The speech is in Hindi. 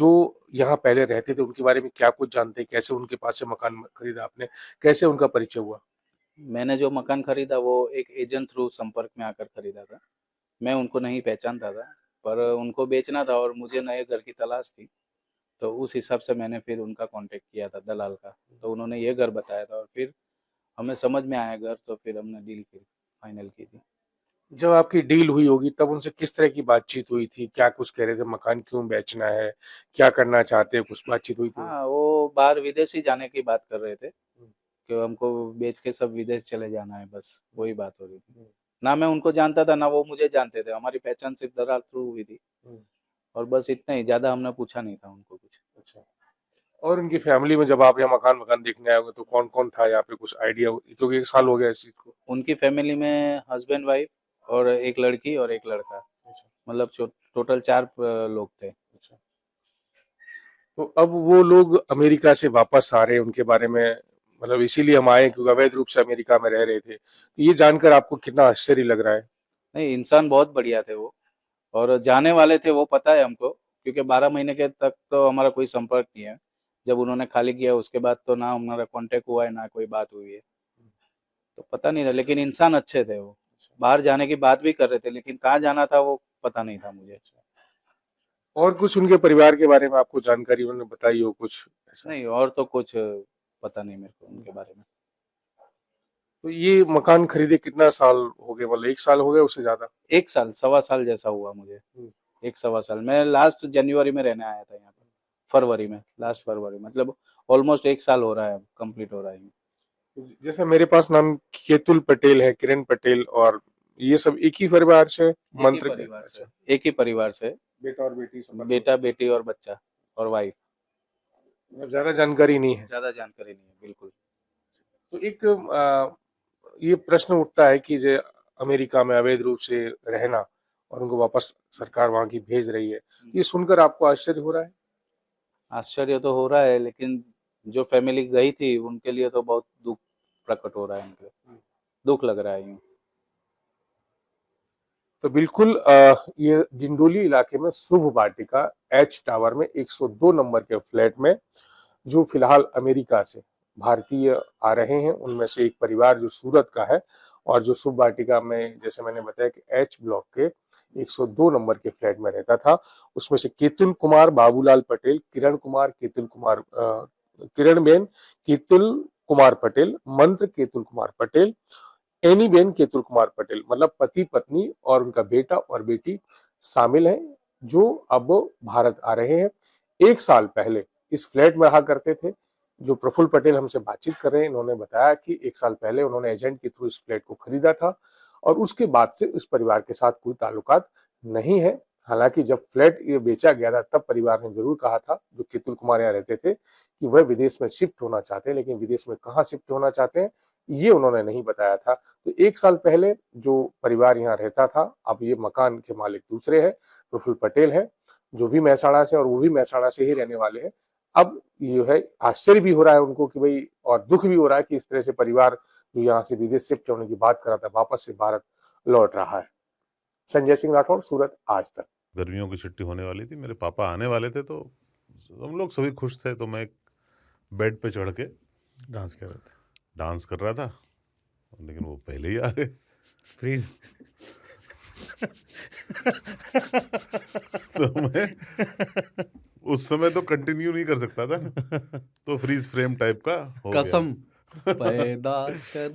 जो यहाँ पहले रहते थे उनके बारे में क्या कुछ जानते हैं? कैसे उनके पास से मकान खरीदा आपने? कैसे उनका परिचय हुआ? मैंने जो मकान खरीदा वो एक एजेंट थ्रू संपर्क में आकर खरीदा था। मैं उनको नहीं पहचानता था, पर उनको बेचना था और मुझे नए घर की तलाश थी। तो उस हिसाब से मैंने फिर उनका कांटेक्ट किया था दलाल का। तो उन्होंने ये घर बताया था और फिर हमें समझ में आया घर, तो फिर हमने डील की, फाइनल की थी। जब आपकी डील हुई होगी तब उनसे किस तरह की बातचीत हुई थी? क्या कुछ कह रहे थे? मकान क्यों बेचना है? क्या करना चाहते हैं? कुछ बातचीत हुई थी? हाँ, वो बाहर विदेश ही जाने की बात कर रहे थे हम्म, कि हमको बेच के सब विदेश चले जाना है, बस वही बात हो रही थी। हम्म, ना मैं उनको जानता था ना वो मुझे जानते थे, हमारी पहचान सिर्फ दलाल थ्रू हुई थी। हम्म, और बस इतना ही, ज़्यादा हमने पूछा नहीं था उनको कुछ। अच्छा। और उनकी फैमिली में जब आप यहाँ मकान मकान देखने आए होंगे तो कौन कौन था यहाँ पे? कुछ आइडिया? क्योंकि 1 साल हो गया इस चीज को। उनकी फैमिली में हस्बैंड वाइफ और एक लड़की और एक लड़का, अच्छा। मतलब टोटल 4 लोग थे। अच्छा। तो अब वो लोग अमेरिका से वापस आ रहे हैं, उनके बारे में मतलब इसीलिए हम आए क्योंकि अवैध रूप से अमेरिका में रह रहे थे, तो ये जानकर आपको कितना आश्चर्य लग रहा है? नहीं, इंसान बहुत बढ़िया थे वो। और जाने वाले थे वो पता है हमको, क्योंकि 12 महीने के तक तो हमारा कोई संपर्क नहीं है। जब उन्होंने खाली किया उसके बाद तो ना हमारा कांटेक्ट हुआ है ना कोई बात हुई है। तो पता नहीं था, लेकिन इंसान अच्छे थे वो। बाहर जाने की बात भी कर रहे थे, लेकिन कहाँ जाना था वो पता नहीं था मुझे। और कुछ उनके परिवार के बारे में आपको जानकारी उन्होंने बताई हो कुछ ऐसा? नहीं, और तो कुछ पता नहीं मेरे को उनके बारे में। तो ये मकान खरीदे कितना साल हो गए? मतलब 1 साल हो गया, उससे ज्यादा? 1 साल, सवा साल जैसा हुआ मुझे। हम्म। एक सवा साल, मैं लास्ट जनवरी में रहने आया था यहाँ पे। फरवरी में, लास्ट फरवरी, मतलब ऑलमोस्ट 1 साल हो रहा है, कंप्लीट हो रहा है। जैसे मेरे पास नाम केतुल पटेल है, किरण पटेल, और ये सब एक ही परिवार से? एक ही मंत्र के? परिवार से, अच्छा। एक ही परिवार से। बेटा और बेटी सब मतलब? बेटा बेटी और बच्चा और वाइफ। मतलब ज्यादा जानकारी नहीं है। ज्यादा जानकारी नहीं है बिल्कुल। तो एक ये प्रश्न उठता है कि जो अमेरिका में अवैध रूप से रहना और उनको वापस सरकार वहां की भेज रही है, ये सुनकर आपको आश्चर्य हो रहा है? आश्चर्य तो हो रहा है, लेकिन जो फैमिली गई थी उनके लिए तो बहुत दुख प्रकट हो रहा है उनके। दुख लग रहा है यूँ। तो बिल्कुल ये डिंडोली इलाके में शुभ वाटिका एच टावर में 102 नंबर के फ्लैट में जो फिलहाल अमेरिका से भारतीय आ रहे हैं, उनमें से एक परिवार जो सूरत का है, और जो शुभ वाटिका में जैसे मैंने बताया कि एच ब्लॉक के 102 नंबर के फ्लैट में रहता था, उसमें से केतुल कुमार बाबूलाल पटेल, किरण कुमार केतुल कुमार, किरण बेन केतुल कुमार पटेल, मंत्र केतुल कुमार पटेल, एनीबेन केतुल कुमार पटेल, मतलब पति पत्नी और उनका बेटा और बेटी शामिल हैं, जो अब भारत आ रहे हैं। 1 साल पहले इस फ्लैट में रहा करते थे। जो प्रफुल्ल पटेल हमसे बातचीत कर रहे हैं, इन्होंने बताया कि 1 साल पहले उन्होंने एजेंट के थ्रू इस फ्लैट को खरीदा था और उसके बाद से इस परिवार के साथ कोई ताल्लुकात नहीं है। हालांकि जब फ्लैट ये बेचा गया था तब परिवार ने जरूर कहा था, जो केतुल कुमार यहाँ रहते थे, कि वह विदेश में शिफ्ट होना चाहते हैं, लेकिन विदेश में कहाँ शिफ्ट होना चाहते हैं ये उन्होंने नहीं बताया था। तो 1 साल पहले जो परिवार यहाँ रहता था, अब ये मकान के मालिक दूसरे हैं, प्रफुल्ल पटेल है, जो भी महसाणा से, और वो भी महसाणा से ही रहने वाले हैं। अब ये है, आश्चर्य भी हो रहा है उनको कि भाई, और दुख भी हो रहा है कि इस तरह से परिवार जो यहाँ से विदेश शिफ्ट होने की बात कर रहा था वापस से भारत लौट रहा है। संजय सिंह राठौड़, सूरत, आज तक। गर्मियों की छुट्टी होने वाली थी, मेरे पापा आने वाले थे, तो हम लोग सभी खुश थे। तो मैं एक बेड पे चढ़ के डांस कर रहे थे? डांस कर रहा था, लेकिन वो पहले ही आ गए। फ्रीज। तो मैं उस समय तो कंटिन्यू नहीं कर सकता था ना, तो फ्रीज फ्रेम टाइप का हो गया। कसम पैदा कर